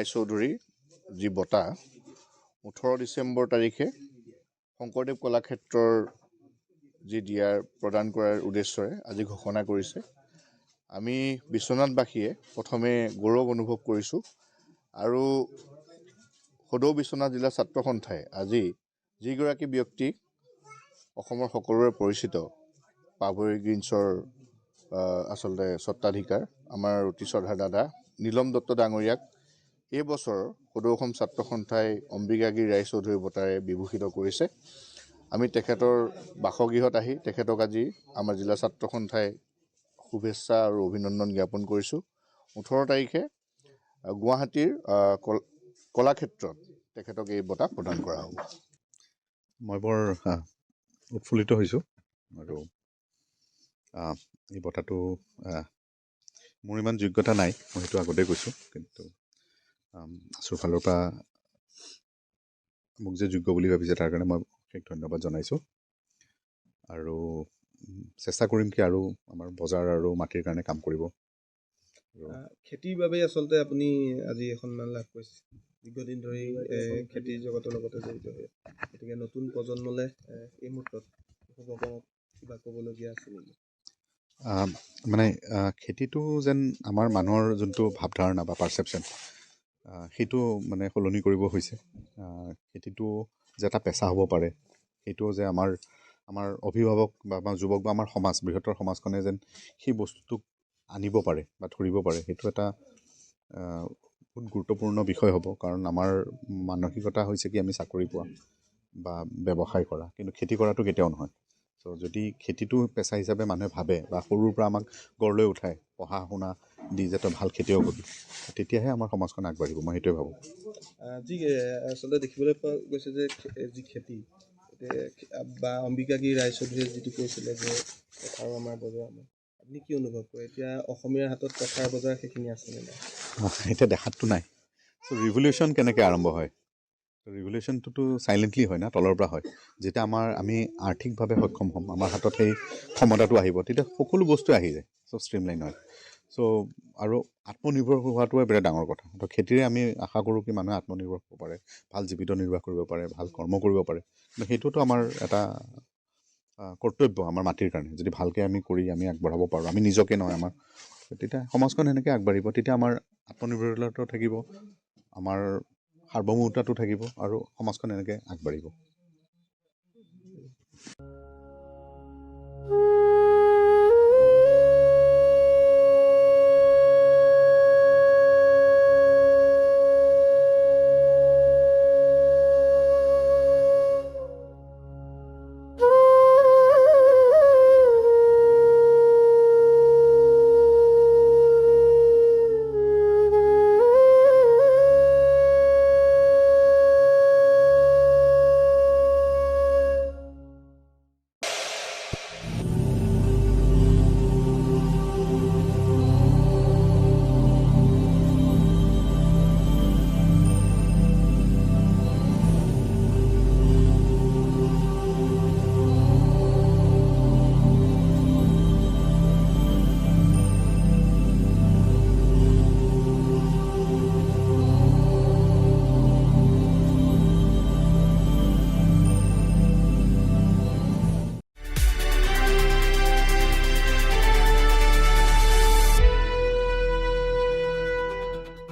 ৰায়চৌধুৰী যি বঁটা 18 ডিচেম্বৰ তাৰিখে শংকৰদেৱ কলাক্ষেত্ৰৰ যি প্ৰদান কৰাৰ উদ্দেশ্যৰে আজি ঘোষণা কৰিছে। আমি বিশ্বনাথবাসীয়ে প্ৰথমে গৌৰৱ অনুভৱ কৰিছোঁ আৰু সদৌ বিশ্বনাথ জিলা ছাত্ৰ সন্থাই আজি যিগৰাকী ব্যক্তি অসমৰ সকলোৰে পৰিচিত পাভৈ গ্ৰীণছৰ আচলতে স্বত্বাধিকাৰ আমাৰ অতি শ্ৰদ্ধাৰ দাদা নীলম দত্ত ডাঙৰীয়াক এই বছৰ সদৌ অসম ছাত্ৰ সন্থাই অম্বিকাগিৰি ৰায়চৌধুৰী বঁটাৰে বিভূষিত কৰিছে। আমি তেখেতৰ বাসগৃহত আহি তেখেতক আজি আমাৰ জিলা ছাত্ৰ সন্থাই শুভেচ্ছা আৰু অভিনন্দন জ্ঞাপন কৰিছোঁ। 18 তাৰিখে গুৱাহাটীৰ কলাক্ষেত্ৰত তেখেতক এই বঁটা প্ৰদান কৰা হ'ব। মই বৰ উৎফুল্লিত হৈছোঁ আৰু এই বঁটাটো মোৰ ইমান যোগ্যতা নাই, মই সেইটো আগতে কৈছোঁ, কিন্তু আছুৰ ফালৰ পৰা মোক যে যোগ্য বুলি ভাবিছে তাৰ কাৰণে মই অশেষ ধন্যবাদ জনাইছোঁ আৰু চেষ্টা কৰিম কি আৰু আমাৰ বজাৰ আৰু মাটিৰ কাৰণে কাম কৰিব। খেতিৰ বাবে আচলতে আপুনি আজি সন্মান লাভ কৰিছে। দীৰ্ঘদিন ধৰি খেতিৰ জগতৰ লগতে জড়িত হৈ গতিকে নতুন প্ৰজন্মলৈ এই মুহূৰ্তত কিবা ক'বলগীয়া আছে নেকি? মানে খেতিটো যেন আমাৰ মানুহৰ যোনটো ভাৱধাৰণা বা পাৰচেপশ্যন সেইটো মানে সলনি কৰিব হৈছে। খেতিটো যে এটা পেচা হ'ব পাৰে, সেইটো যে আমাৰ অভিভাৱক বা আমাৰ যুৱক বা আমাৰ সমাজ, বৃহত্তৰ সমাজখনে যেন সেই বস্তুটোক আনিব পাৰে বা ধৰিব পাৰে, সেইটো এটা বহুত গুৰুত্বপূৰ্ণ বিষয় হ'ব। কাৰণ আমাৰ মানসিকতা হৈছে কি আমি চাকৰি পোৱা বা ব্যৱসায় কৰা, কিন্তু খেতি কৰাটো কেতিয়াও নহয়। চ' যদি খেতিটো পেচা হিচাপে মানুহে ভাবে বা সৰুৰ পৰা আমাক গঢ় লৈ উঠায় পঢ়া শুনা দি যে তই ভাল খেতিয়ক হ'বি, তেতিয়াহে আমাৰ সমাজখন আগবাঢ়িব, মই সেইটোৱে ভাবোঁ। যি আচলতে দেখিবলৈ পোৱা গৈছে যে যি খেতি বা অম্বিকাগিৰি ৰায়চৌধুৰীয়ে যিটো কৈছিলে যে পথাৰ আমাৰ বজাৰ আমাৰ, আপুনি কি অনুভৱ কৰে? এতিয়া অসমীয়াৰ হাতত পথাৰ বজাৰ সেইখিনি আছেনে নাই? এতিয়া দেখাততো নাই। চ' ৰিভলিউশ্যন কেনেকৈ আৰম্ভ হয়? ৰিভলিউশ্যনটোতো চাইলেণ্টলি হয় না, তলৰ পৰা হয়। যেতিয়া আমি আৰ্থিকভাৱে সক্ষম হ'ম, আমাৰ হাতত সেই ক্ষমতাটো আহিব, তেতিয়া সকলো বস্তু আহি যায়, চব ষ্ট্ৰীমলাইন হয়। চ' আৰু আত্মনিৰ্ভৰ হোৱাটোৱে বিৰাট ডাঙৰ কথা। তো খেতিৰে আমি আশা কৰোঁ কি মানুহে আত্মনিৰ্ভৰ হ'ব পাৰে, ভাল জীৱিত নিৰ্বাহ কৰিব পাৰে, ভাল কৰ্ম কৰিব পাৰে। কিন্তু সেইটোতো আমাৰ এটা কৰ্তব্য আমাৰ মাটিৰ কাৰণে। যদি ভালকৈ আমি কৰি আমি আগবঢ়াব পাৰোঁ, আমি নিজকে নহয় আমাৰ, তেতিয়া সমাজখন সেনেকৈ আগবাঢ়িব। তেতিয়া আমাৰ আত্মনিৰ্ভৰশীলতাও থাকিব, আমাৰ সাৰ্বভৌমতাটো থাকিব আৰু সমাজখন এনেকৈ আগবাঢ়িব।